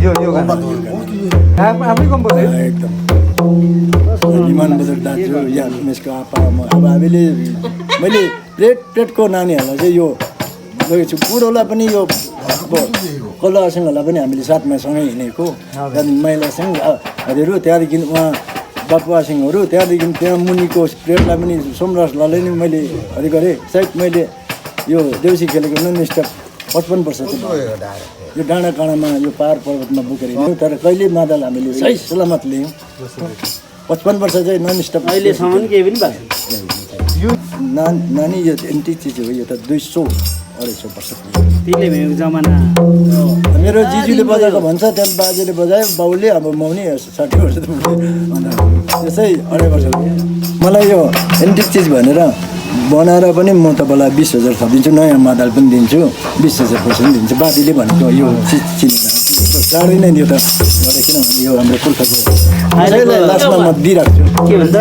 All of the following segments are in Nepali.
यो गाना आफै कम्पोज है एकदम विमान बजार दाजु या उमेशको आप्पा अब हामीले मैले प्लेटको नानीहरूलाई चाहिँ यो लगेको छु बुढोलाई पनि यो अब कल्ला सिंहलाई पनि हामीले साथमा सँगै हिँडेको त्यहाँदेखि महिला सिंह हजुरहरू त्यहाँदेखि उहाँ बापुवा सिंहहरू त्यहाँदेखि त्यहाँ मुनिको प्लेटलाई पनि सोमराजलाई नै मैले हरि गरेँ सायद मैले यो देउसी खेलेको नन स्टप 55 वर्ष यो डाँडा काँडामा यो पहाड पर्वतमा बोकेर हिँड्यौँ तर कहिले मादल हामीले सही सलामत ल्यायौँ 55 वर्ष चाहिँ नन स्टप अहिलेसम्म केही पनि भएको यो नानी यो एन्टी चिज हो यो त 200-250 वर्ष त्यसले भएको जमाना मेरो जिजूले बजाएको भन्छ त्यहाँ बाजेले बजायो बाउले अब मौनी 60 वर्ष अन्त त्यसै 2.5 वर्ष मलाई यो एन्टिक चिज भनेर बनाएर पनि म तपाईँलाई 20,000 थपिदिन्छु नयाँ मादल पनि दिन्छु 20,000 पैसा पनि दिन्छु बाजेले भनेको यो चिज चिनेर चाँडिनै दियो त एउटा किनभने यो हाम्रो पुर्खाको लास्टमा म दिइराख्छु के भन्छ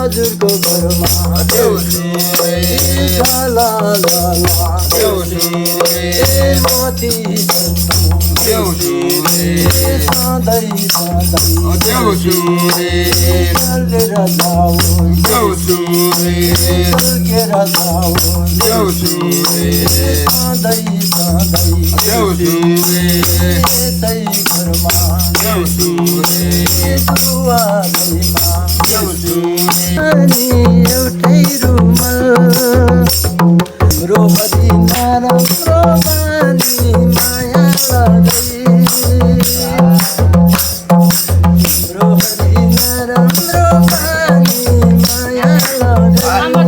हजुरको घरमा एउटै रुमल रोबरी नराम्रो बानी माया लदै रोबरी नराम्रो बानी माया लदै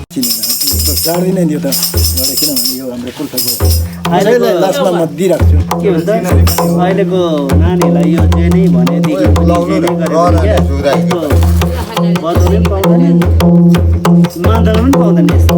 छोडेर चाँडिनै दियो त एउटा किनभने यो हाम्रो पुर्खाको लास्टमा म दिइराख्छु के भन्छ अहिलेको नानीहरूलाई यो जे नै भनेदेखि जे नै गरेर क्या बजाउनै पाउँदैन मादल पनि पाउँदैन यस्तो